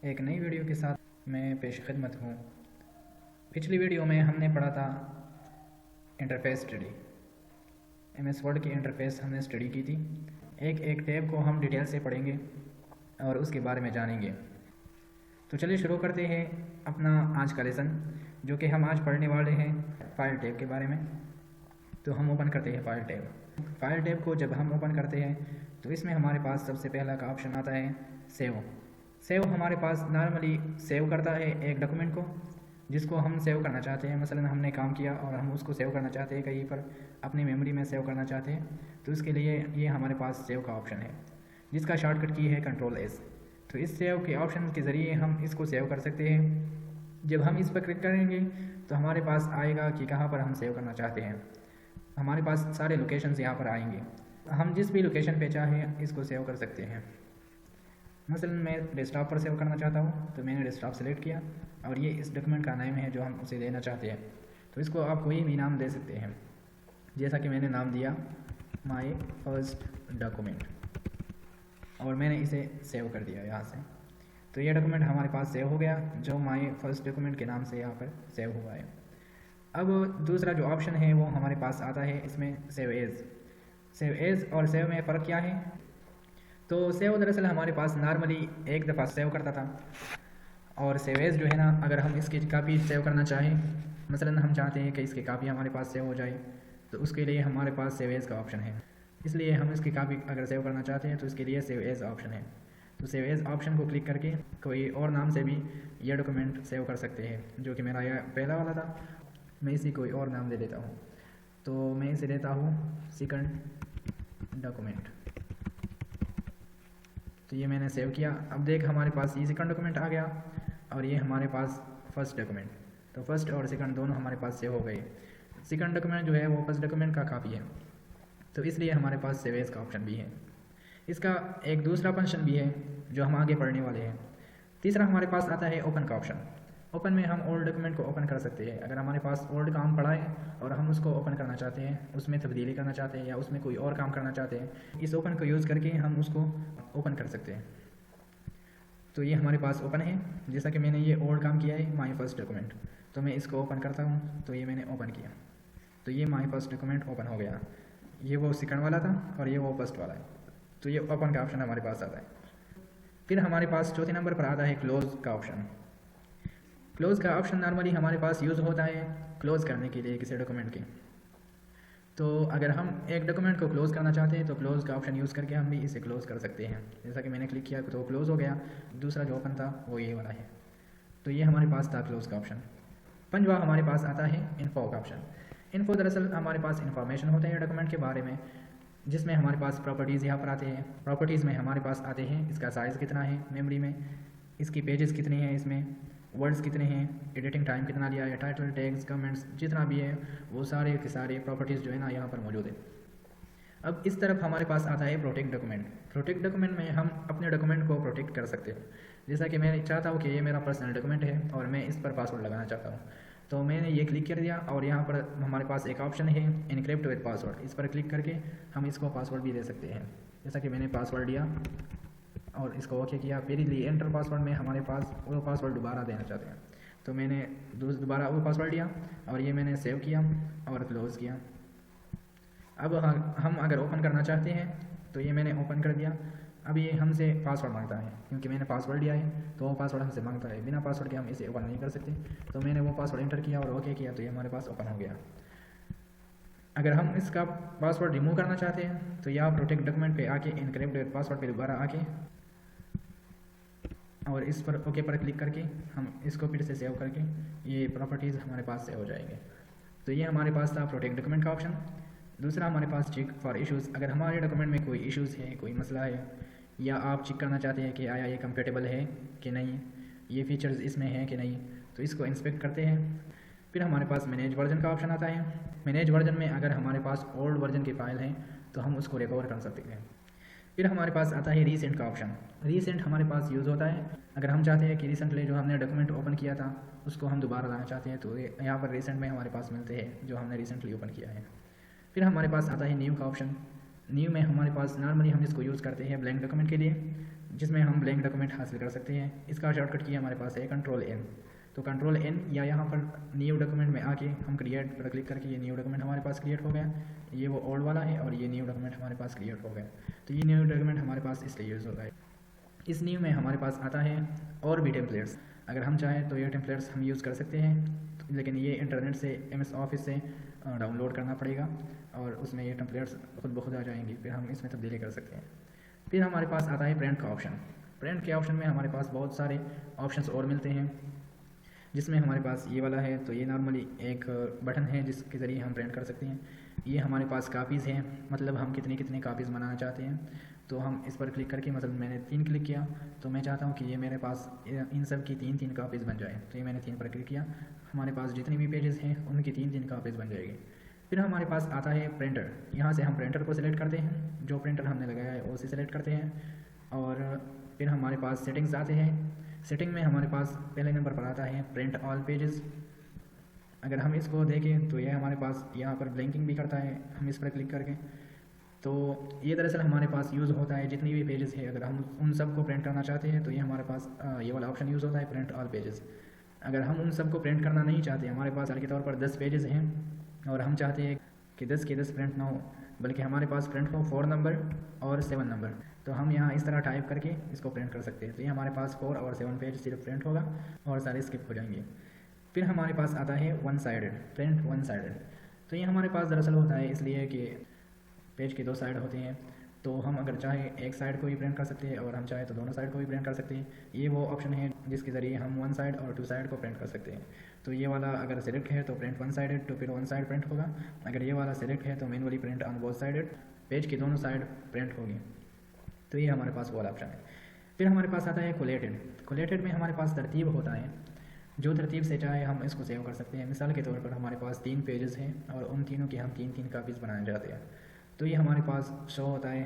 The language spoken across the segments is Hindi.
एक नई वीडियो के साथ मैं पेश खिदमत हूँ। पिछली वीडियो में हमने पढ़ा था इंटरफेस स्टडी। MS वर्ड की इंटरफेस हमने स्टडी की थी। एक एक टैब को हम डिटेल से पढ़ेंगे और उसके बारे में जानेंगे। तो चलिए शुरू करते हैं अपना आज का लेसन, जो कि हम आज पढ़ने वाले हैं फाइल टैब के बारे में। तो हम ओपन करते हैं फाइल टैब। फाइल टैब को जब हम ओपन करते हैं तो इसमें हमारे पास सबसे पहला का ऑप्शन आता है सेव। सेव हमारे पास नॉर्मली सेव करता है एक डॉक्यूमेंट को जिसको हम सेव करना चाहते हैं। मसलन हमने काम किया और हम उसको सेव करना चाहते हैं, कहीं पर अपनी मेमोरी में सेव करना चाहते हैं, तो इसके लिए ये हमारे पास सेव का ऑप्शन है जिसका शॉर्टकट की है Ctrl+S। तो इस सेव के ऑप्शन के ज़रिए हम इसको सेव कर सकते हैं। जब हम इस पर क्लिक करेंगे तो हमारे पास आएगा कि कहाँ पर हम सेव करना चाहते हैं। हमारे पास सारे लोकेशंस यहाँ पर आएंगे। हम जिस भी लोकेशन पे चाहें इसको सेव कर सकते हैं। मसलन मैं डेस्कटॉप पर सेव करना चाहता हूँ, तो मैंने डेस्कटॉप सेलेक्ट किया और ये इस डॉक्यूमेंट का नाम है जो हम उसे देना चाहते हैं। तो इसको आप कोई भी नाम दे सकते हैं, जैसा कि मैंने नाम दिया माय फर्स्ट डॉक्यूमेंट और मैंने इसे सेव कर दिया यहाँ से। तो ये डॉक्यूमेंट हमारे पास सेव हो गया जो माय फर्स्ट डॉक्यूमेंट के नाम से यहाँ पर सेव हुआ है। अब दूसरा जो ऑप्शन है वो हमारे पास आता है इसमें सेव एज। सेव एज और सेव में फ़र्क क्या है? तो सेव दरअसल हमारे पास नॉर्मली एक दफ़ा सेव करता था, और सेव एज जो है ना, अगर हम इसकी कापी सेव करना चाहें, मसलन हम चाहते हैं कि इसकी कापी हमारे पास सेव हो जाए, तो उसके लिए हमारे पास सेव एज का ऑप्शन है। इसलिए हम इसकी कापी अगर सेव करना चाहते हैं तो इसके लिए सेव एज ऑप्शन है। तो सेव एज ऑप्शन को क्लिक करके कोई और नाम से भी यह डॉक्यूमेंट सेव कर सकते हैं, जो कि मेरा यह पहला वाला था। मैं इसी कोई और नाम दे देता हूँ, तो मैं इसे देता हूँ सेकंड डॉक्यूमेंट। तो ये मैंने सेव किया। अब देख हमारे पास ये सेकंड डॉक्यूमेंट आ गया और ये हमारे पास फर्स्ट डॉक्यूमेंट। तो फर्स्ट और सेकंड दोनों हमारे पास सेव हो गए। सेकंड डॉक्यूमेंट जो है वो फर्स्ट डॉक्यूमेंट का कॉपी है, तो इसलिए हमारे पास सेव एज का ऑप्शन भी है। इसका एक दूसरा फंक्शन भी है जो हम आगे पढ़ने वाले हैं। तीसरा हमारे पास आता है ओपन का ऑप्शन। ओपन में हम ओल्ड डॉक्यूमेंट को ओपन कर सकते हैं। अगर हमारे पास ओल्ड काम पड़ा है और हम उसको ओपन करना चाहते हैं, उसमें तब्दीली करना चाहते हैं या उसमें कोई और काम करना चाहते हैं, इस ओपन को यूज़ करके हम उसको ओपन कर सकते हैं। तो ये हमारे पास ओपन है। जैसा कि मैंने ये ओल्ड काम किया है माय फर्स्ट डॉक्यूमेंट, तो मैं इसको ओपन करता हूँ। तो ये मैंने ओपन किया, तो ये माय फर्स्ट डॉक्यूमेंट ओपन हो गया। ये वो सेकंड वाला था और ये वो फर्स्ट वाला है। तो ये ओपन का ऑप्शन हमारे पास आता है। फिर हमारे पास चौथे नंबर पर आता है क्लोज़ का ऑप्शन। क्लोज़ का ऑप्शन नॉर्मली हमारे पास यूज़ होता है क्लोज़ करने के लिए किसी डॉक्यूमेंट की। तो अगर हम एक डॉक्यूमेंट को क्लोज़ करना चाहते हैं तो क्लोज़ का ऑप्शन यूज़ करके हम भी इसे क्लोज़ कर सकते हैं। जैसा कि मैंने क्लिक किया तो क्लोज़ हो गया। दूसरा जो ओपन था वो ये वाला है। तो ये हमारे पास था क्लोज़ का ऑप्शन। पंजवा हमारे पास आता है इन्फो का ऑप्शन। इन्फो दरअसल हमारे पास इन्फॉर्मेशन होते हैं डॉक्यूमेंट के बारे में, जिसमें हमारे पास प्रॉपर्टीज़ यहाँ पर आते हैं। प्रॉपर्टीज़ में हमारे पास आते हैं इसका साइज़ कितना है मेमोरी में, इसकी पेजेस कितनी हैं, इसमें वर्ड्स कितने हैं, एडिटिंग टाइम कितना लिया है, टाइटल, टैग्स, कमेंट्स जितना भी है वो सारे के सारे प्रॉपर्टीज़ जो है ना यहाँ पर मौजूद है। अब इस तरफ हमारे पास आता है प्रोटेक्ट डॉक्यूमेंट। प्रोटेक्ट डॉक्यूमेंट में हम अपने डॉक्यूमेंट को प्रोटेक्ट कर सकते हैं। जैसा कि मैं चाहता हूँ कि ये मेरा पर्सनल डॉक्यूमेंट है और मैं इस पर पासवर्ड लगाना चाहता हूँ, तो मैंने ये क्लिक कर दिया और यहाँ पर हमारे पास एक ऑप्शन है इनक्रिप्ट विद पासवर्ड। इस पर क्लिक करके हम इसको पासवर्ड भी दे सकते हैं। जैसा कि मैंने पासवर्ड दिया और इसको ओके किया, फिर लिए एंटर पासवर्ड में हमारे पास वो पासवर्ड दोबारा देना चाहते हैं, तो मैंने दोबारा वो पासवर्ड दिया और ये मैंने सेव किया और क्लोज़ किया। अब हम अगर ओपन करना चाहते हैं तो ये मैंने ओपन कर दिया। अब ये हमसे पासवर्ड मांगता है, क्योंकि मैंने पासवर्ड दिया है तो वो पासवर्ड हमसे मांगता है। बिना पासवर्ड के हम इसे ओपन नहीं कर सकते, तो मैंने वो पासवर्ड एंटर किया और ओके किया, तो ये हमारे पास ओपन हो गया। अगर हम इसका पासवर्ड रिमूव करना चाहते हैं तो या प्रोटेक्ट डॉक्यूमेंट पे आके इनक्रिप्ट विद पासवर्ड पे दोबारा आके और इस पर ओके पर क्लिक करके हम इसको फिर से सेव करके ये प्रॉपर्टीज़ हमारे पास सेव हो जाएंगे। तो ये हमारे पास था प्रोटेक्ट डॉक्यूमेंट का ऑप्शन। दूसरा हमारे पास चेक फॉर इश्यूज़। अगर हमारे डॉक्यूमेंट में कोई इश्यूज़ है, कोई मसला है, या आप चेक करना चाहते हैं कि आया ये कंपेटेबल है कि नहीं, ये फीचर्स इसमें हैं कि नहीं, तो इसको इंस्पेक्ट करते हैं। फिर हमारे पास मैनेज वर्जन का ऑप्शन आता है। मैनेज वर्जन में अगर हमारे पास ओल्ड वर्जन की फ़ाइल है तो हम उसको रिकवर कर सकते हैं। फिर हमारे पास आता है रीसेंट का ऑप्शन। रीसेंट हमारे पास यूज़ होता है अगर हम चाहते हैं कि रिसेंटली जो हमने डॉक्यूमेंट ओपन किया था उसको हम दोबारा लाना चाहते हैं, तो यहाँ पर रिसेंट में हमारे पास मिलते हैं जो हमने रिसेंटली ओपन किया है। फिर हमारे पास आता है न्यू का ऑप्शन। न्यू में हमारे पास नॉर्मली हम इसको यूज़ करते हैं ब्लैंक डॉक्यूमेंट के लिए। जिसमें हम ब्लैंक डॉक्यूमेंट हासिल कर सकते हैं। इसका शॉर्टकट की हमारे पास है Ctrl+N। तो Ctrl+N या यहाँ पर न्यू डॉक्यूमेंट में आके हम क्रिएट पर क्लिक करके ये न्यू डॉक्यूमेंट हमारे पास क्रिएट हो गया। ये वो ओल्ड वाला है और ये न्यू डॉक्यूमेंट हमारे पास क्रिएट हो गया। तो ये न्यू डॉक्यूमेंट हमारे पास इसलिए यूज़ होता है। इस न्यू में हमारे पास आता है और भी टेम्पलेट्स। अगर हम चाहें तो ये टेम्पलेट्स हम यूज़ कर सकते हैं, लेकिन ये इंटरनेट से MS ऑफिस से डाउनलोड करना पड़ेगा और उसमें ये टेम्पलेट्स खुद ब खुद आ जाएंगी, फिर हम इसमें तब्दीली कर सकते हैं। फिर हमारे पास आता है प्रिंट का ऑप्शन। प्रिंट के ऑप्शन में हमारे पास बहुत सारे ऑप्शंस और मिलते हैं, जिसमें हमारे पास ये वाला है। तो ये नॉर्मली एक बटन है जिसके ज़रिए हम प्रिंट कर सकते हैं। ये हमारे पास कापीज़ हैं, मतलब हम कितनी कापीज़ बनाना चाहते हैं तो हम इस पर क्लिक करके, मतलब मैंने 3 क्लिक किया तो मैं चाहता हूँ कि ये मेरे पास इन सब की 3 कापीज़ बन जाए। तो ये मैंने 3 पर क्लिक किया, हमारे पास जितनी भी पेजेस हैं उनकी 3 कापीज़ बन जाएगी। फिर हमारे पास आता है प्रिंटर। यहाँ से हम प्रिंटर को सिलेक्ट करते हैं, जो प्रिंटर हमने लगाया है उसे सिलेक्ट करते हैं। और फिर हमारे पास सेटिंग्स आते हैं। सेटिंग में हमारे पास पहले नंबर पर आता है प्रिंट ऑल पेजेस। अगर हम इसको देखें तो ये हमारे पास यहाँ पर ब्लिंकिंग भी करता है, हम इस पर क्लिक करके। तो ये दरअसल हमारे पास यूज़ होता है जितनी भी पेजेस है, अगर हम उन सब को प्रिंट करना चाहते हैं तो ये हमारे पास ये वाला ऑप्शन यूज़ होता है, प्रिंट ऑल पेजेस। अगर हम उन सब को प्रिंट करना नहीं चाहते, हमारे पास के तौर पर 10 पेजेस हैं और हम चाहते हैं कि 10 के 10 प्रिंट ना हो, बल्कि हमारे पास प्रिंट हो 4 नंबर और 7 नंबर, तो हम यहाँ इस तरह टाइप करके इसको प्रिंट कर सकते हैं। तो ये हमारे पास 4 और 7 पेज सिर्फ प्रिंट होगा और सारे स्किप हो जाएंगे। फिर हमारे पास आता है one sided, print one sided. तो ये हमारे पास दरअसल होता है इसलिए कि पेज के 2 साइड होते हैं, तो हम अगर चाहें एक साइड को भी प्रिंट कर सकते हैं और हम चाहें तो दोनों साइड को भी प्रिंट कर सकते हैं। ये वो ऑप्शन है जिसके ज़रिए हम 1 साइड और 2 साइड को प्रिंट कर सकते हैं। तो ये वाला अगर सिलेक्ट है तो प्रिंट वन साइडेड, तो फिर 1 साइड प्रिंट होगा। अगर ये वाला सिलेक्ट है तो manually print on both sided, page की दोनों साइड प्रिंट होगी। तो ये हमारे पास वो वाला ऑप्शन है। फिर हमारे पास आता है कोलेटेड। कोलेटेड में हमारे पास तरतीब होता है, जो तरतीब से चाहे हम इसको सेव कर सकते हैं। मिसाल के तौर पर हमारे पास 3 पेजेस हैं और उन तीनों की हम 3 कापीज़ बनाना चाहते हैं, तो ये हमारे पास शो होता है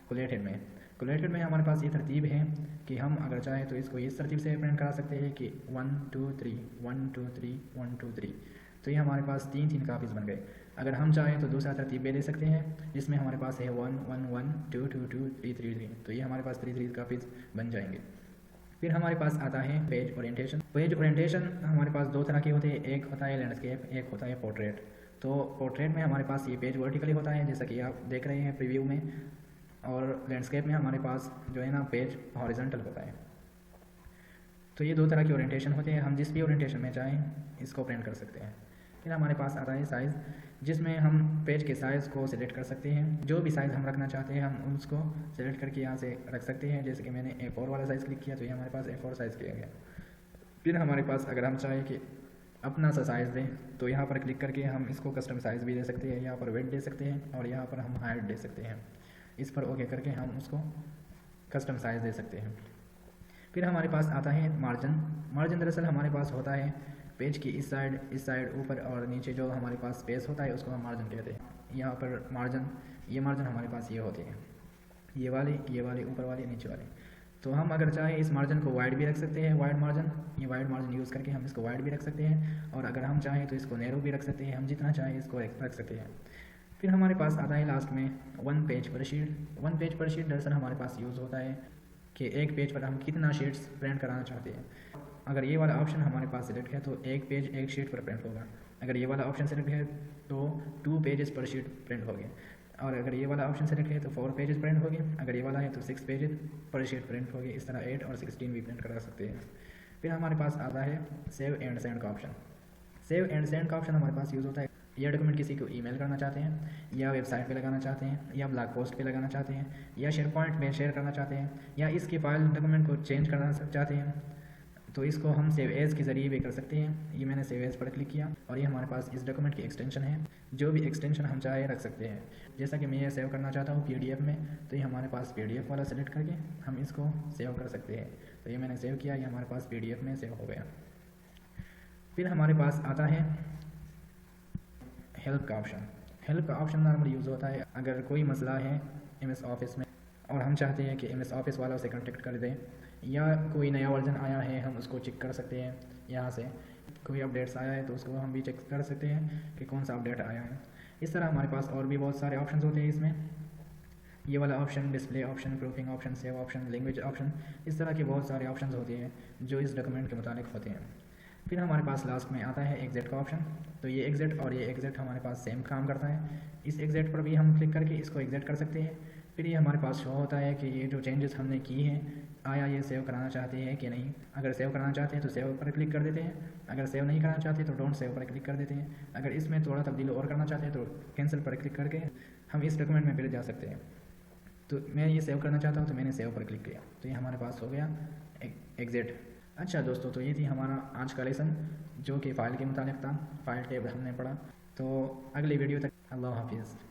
कोलेटेड में। कोलेटेड में हमारे पास ये तरतीब है कि हम अगर चाहें तो इसको इस तरतीब से प्रिंट करा सकते हैं कि 1 2 3 1 2 3 1 2 3। तो ये हमारे पास 3 कापीज़ बन गए। अगर हम चाहें तो दूसरा तरतीब भी ले सकते हैं, जिसमें हमारे पास है 1 1 1 2 2 2 3 3 3। तो ये हमारे पास 3 कापीज़ बन जाएंगे। फिर हमारे पास आता है पेज ओरिएंटेशन। पेज ओरिएंटेशन हमारे पास 2 तरह के होते हैं, एक होता है लैंडस्केप, एक होता है पोर्ट्रेट। तो पोर्ट्रेट में हमारे पास ये पेज वर्टिकली होता है जैसा कि आप देख रहे हैं प्रीव्यू में, और लैंडस्केप में हमारे पास जो है ना पेज हॉरिजॉन्टल होता है। तो ये 2 तरह के ओरिएंटेशन होते हैं, हम जिस भी ओरिएंटेशन में चाहें इसको प्रिंट कर सकते हैं। फिर हमारे पास आता है साइज़, जिसमें हम पेज के साइज़ को सिलेक्ट कर सकते हैं। जो भी साइज़ हम रखना चाहते हैं हम उसको सिलेक्ट करके यहाँ से रख सकते हैं। जैसे कि मैंने A4 वाला साइज़ क्लिक किया तो ये हमारे पास A4 साइज़ किया गया। फिर हमारे पास अगर हम चाहें कि अपना सा साइज़ दें तो यहाँ पर क्लिक करके हम इसको कस्टम साइज़ भी दे सकते हैं, यहाँ पर वेट दे सकते हैं और यहाँ पर हम हाइट दे सकते हैं। इस पर ओके करके हम उसको कस्टम साइज़ दे सकते हैं। फिर हमारे पास आता है मार्जिन। मार्जिन दरअसल हमारे पास होता है पेज की इस साइड ऊपर और नीचे जो हमारे पास स्पेस होता है उसको हम मार्जिन कहते हैं। यहाँ पर मार्जिन, ये मार्जिन हमारे पास ये होते हैं, ये वाले ऊपर वाले नीचे वाले। तो हम अगर चाहें इस मार्जिन को वाइड भी रख सकते हैं, वाइड मार्जिन, ये वाइड मार्जिन यूज़ करके हम इसको वाइड भी रख सकते हैं, और अगर हम चाहें तो इसको नैरो भी रख सकते हैं, हम जितना चाहें इसको रख सकते हैं। फिर हमारे पास आता है लास्ट में 1 पेज पर शीट। 1 पेज पर शीट दरअसल हमारे पास यूज़ होता है कि एक पेज पर हम कितना शीट्स प्रिंट कराना चाहते हैं। अगर ये वाला ऑप्शन हमारे पास सिलेक्ट है तो एक पेज एक शीट पर प्रिंट होगा। अगर ये वाला ऑप्शन सेलेक्ट है तो 2 पेजेस पर शीट प्रिंट होगी, और अगर ये वाला ऑप्शन सेलेक्ट है तो 4 पेजेस प्रिंट होगी। अगर ये वाला है तो 6 पेजेस पर शीट प्रिंट होगी। इस तरह 8 और 16 भी प्रिंट करा सकते हैं। फिर हमारे पास आता है सेव एंड सेंड का ऑप्शन। सेव एंड सेंड का ऑप्शन हमारे पास यूज़ होता है, यह डॉक्यूमेंट किसी को ईमेल करना चाहते हैं, या वेबसाइट पे लगाना चाहते हैं, या ब्लॉग पोस्ट पे लगाना चाहते हैं, या शेयर पॉइंट में शेयर करना चाहते हैं, या इसकी फाइल डॉक्यूमेंट को चेंज करना चाहते हैं, तो इसको हम सेव एज के ज़रिए भी कर सकते हैं। ये मैंने सेव एज पर क्लिक किया और ये हमारे पास इस डॉक्यूमेंट की एक्सटेंशन है। जो भी एक्सटेंशन हम चाहे रख सकते हैं। जैसा कि मैं ये सेव करना चाहता हूँ PDF में, तो ये हमारे पास PDF वाला सेलेक्ट करके हम इसको सेव कर सकते हैं। तो ये मैंने सेव किया, ये हमारे पास PDF में सेव हो गया। फिर हमारे पास आता है हेल्प का ऑप्शन। हेल्प का ऑप्शन नॉर्मली यूज़ होता है अगर कोई मसला है MS ऑफिस में और हम चाहते हैं कि MS ऑफिस वालों से कॉन्टेक्ट कर दें, या कोई नया वर्जन आया है हम उसको चेक कर सकते हैं। यहाँ से कोई अपडेट्स आया है तो उसको हम भी चेक कर सकते हैं कि कौन सा अपडेट आया है। इस तरह हमारे पास और भी बहुत सारे ऑप्शंस होते हैं इसमें। ये वाला option, display option, grouping option, save option, language option, इस तरह के बहुत सारे ऑप्शन होते हैं जो इस डॉक्यूमेंट के मुतालिक होते हैं। फिर हमारे पास लास्ट में आता है एग्जिट का ऑप्शन। तो ये एग्जिट और ये एग्जिट हमारे पास सेम काम करता है। इस एग्जिट पर भी हम क्लिक करके इसको एग्जिट कर सकते हैं। फिर ये हमारे पास शो होता है कि ये जो चेंजेस हमने की हैं आया ये सेव कराना चाहते हैं कि नहीं। अगर सेव कराना चाहते हैं तो सेव पर क्लिक कर देते हैं, अगर सेव नहीं कराना चाहते तो डोंट सेव पर क्लिक कर देते हैं। अगर इसमें थोड़ा तब्दीली और करना चाहते हैं तो कैंसिल पर क्लिक करके हम इस डॉक्यूमेंट में फिर जा सकते हैं। तो मैं ये सेव करना चाहता हूँ तो मैंने सेव पर क्लिक किया, तो ये हमारे पास हो गया एग्जिट। अच्छा दोस्तों, तो ये थी हमारा आज का लेसन जो कि फ़ाइल के मुतालिक था। फ़ाइल टेब हमने पढ़ा। तो अगली वीडियो तक अल्लाह हाफिज़।